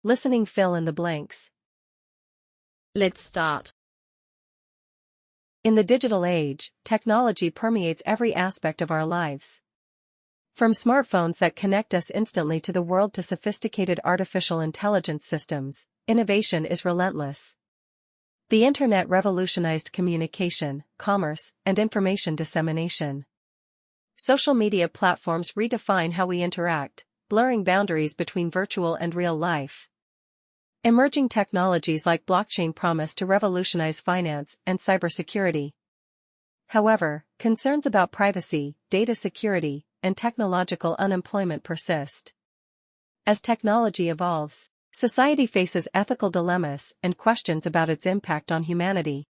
Listening fill in the blanks. Let's start. In the digital age, technology permeates every aspect of our lives. From smartphones that connect us instantly to the world to sophisticated artificial intelligence systems, innovation is relentless. The internet revolutionized communication, commerce, and information dissemination. Social media platforms redefine how we interact, blurring boundaries between virtual and real life. Emerging technologies like blockchain promise to revolutionize finance and cybersecurity. However, concerns about privacy, data security, and technological unemployment persist. As technology evolves, society faces ethical dilemmas and questions about its impact on humanity.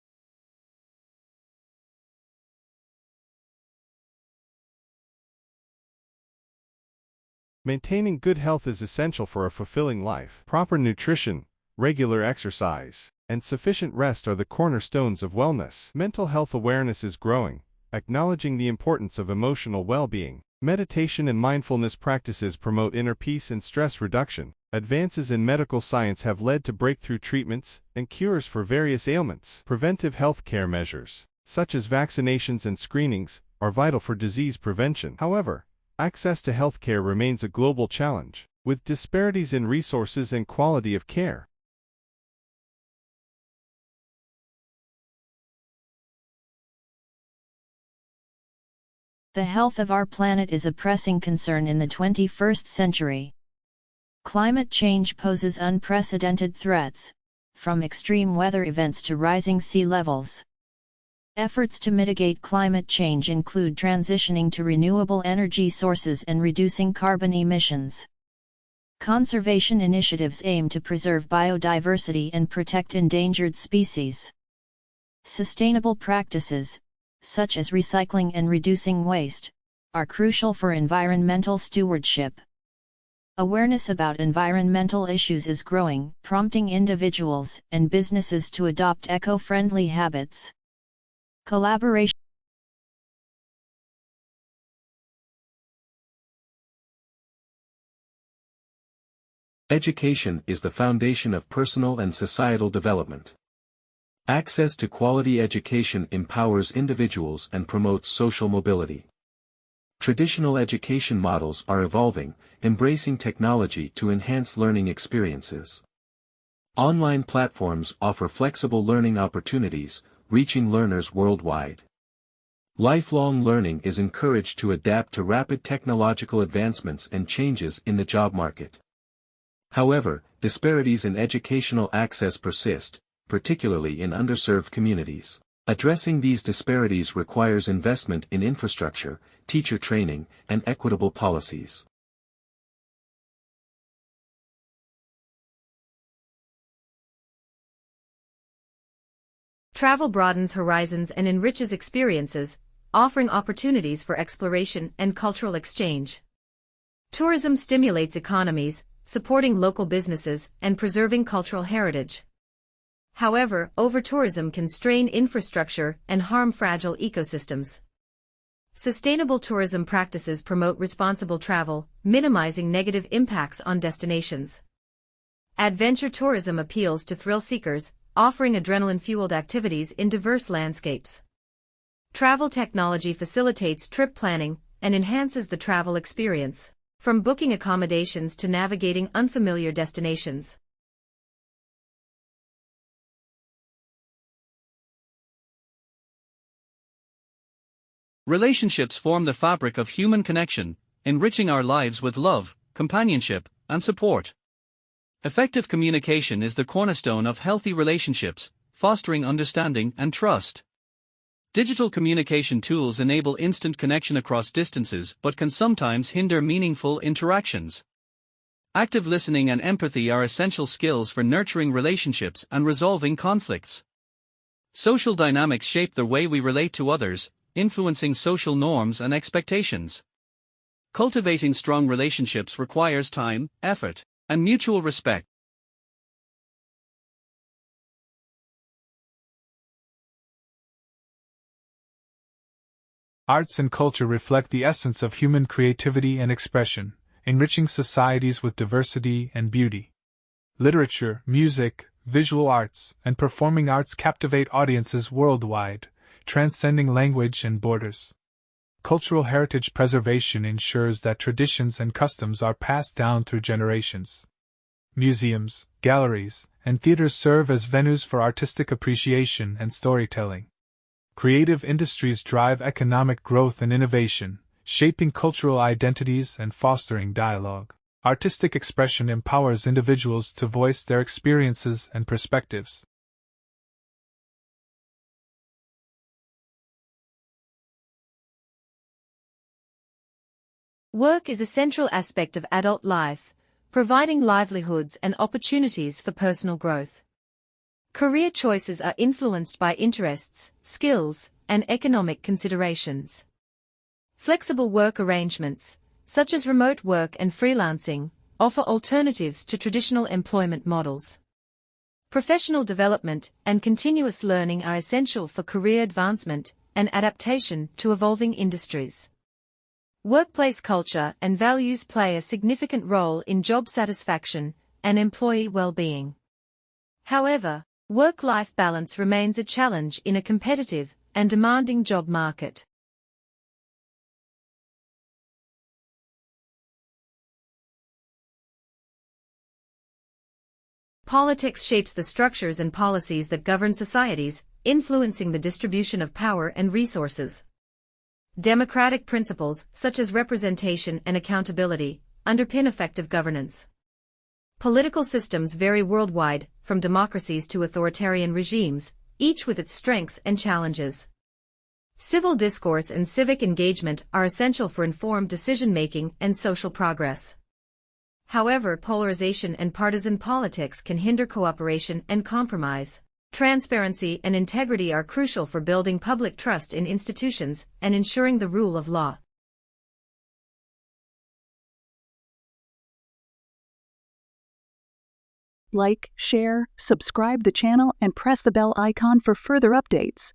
Maintaining good health is essential for a fulfilling life. Proper nutrition, regular exercise, and sufficient rest are the cornerstones of wellness. Mental health awareness is growing, acknowledging the importance of emotional well-being. Meditation and mindfulness practices promote inner peace and stress reduction. Advances in medical science have led to breakthrough treatments and cures for various ailments. Preventive health care measures, such as vaccinations and screenings, are vital for disease prevention. However, access to health care remains a global challenge, with disparities in resources and quality of care. The health of our planet is a pressing concern in the 21st century. Climate change poses unprecedented threats, from extreme weather events to rising sea levels. Efforts to mitigate climate change include transitioning to renewable energy sources and reducing carbon emissions. Conservation initiatives aim to preserve biodiversity and protect endangered species. Sustainable practices, such as recycling and reducing waste, are crucial for environmental stewardship. Awareness about environmental issues is growing, prompting individuals and businesses to adopt eco-friendly habits. Collaboration. Education is the foundation of personal and societal development. Access to quality education empowers individuals and promotes social mobility. Traditional education models are evolving, embracing technology to enhance learning experiences. Online platforms offer flexible learning opportunities, reaching learners worldwide. Lifelong learning is encouraged to adapt to rapid technological advancements and changes in the job market. However, disparities in educational access persist, particularly in underserved communities. Addressing these disparities requires investment in infrastructure, teacher training, and equitable policies. Travel broadens horizons and enriches experiences, offering opportunities for exploration and cultural exchange. Tourism stimulates economies, supporting local businesses and preserving cultural heritage. However, over-tourism can strain infrastructure and harm fragile ecosystems. Sustainable tourism practices promote responsible travel, minimizing negative impacts on destinations. Adventure tourism appeals to thrill seekers, offering adrenaline-fueled activities in diverse landscapes. Travel technology facilitates trip planning and enhances the travel experience, from booking accommodations to navigating unfamiliar destinations. Relationships form the fabric of human connection, enriching our lives with love, companionship, and support. Effective communication is the cornerstone of healthy relationships, fostering understanding and trust. Digital communication tools enable instant connection across distances but can sometimes hinder meaningful interactions. Active listening and empathy are essential skills for nurturing relationships and resolving conflicts. Social dynamics shape the way we relate to others, influencing social norms and expectations. Cultivating strong relationships requires time, effort, and mutual respect. Arts and culture reflect the essence of human creativity and expression, enriching societies with diversity and beauty. Literature, music, visual arts, and performing arts captivate audiences worldwide, transcending language and borders. Cultural heritage preservation ensures that traditions and customs are passed down through generations. Museums, galleries, and theaters serve as venues for artistic appreciation and storytelling. Creative industries drive economic growth and innovation, shaping cultural identities and fostering dialogue. Artistic expression empowers individuals to voice their experiences and perspectives. Work is a central aspect of adult life, providing livelihoods and opportunities for personal growth. Career choices are influenced by interests, skills, and economic considerations. Flexible work arrangements, such as remote work and freelancing, offer alternatives to traditional employment models. Professional development and continuous learning are essential for career advancement and adaptation to evolving industries. Workplace culture and values play a significant role in job satisfaction and employee well-being. However, work-life balance remains a challenge in a competitive and demanding job market. Politics shapes the structures and policies that govern societies, influencing the distribution of power and resources. Democratic principles, such as representation and accountability, underpin effective governance. Political systems vary worldwide, from democracies to authoritarian regimes, each with its strengths and challenges. Civil discourse and civic engagement are essential for informed decision-making and social progress. However, polarization and partisan politics can hinder cooperation and compromise. Transparency and integrity are crucial for building public trust in institutions and ensuring the rule of law. Like, share, subscribe the channel, and press the bell icon for further updates.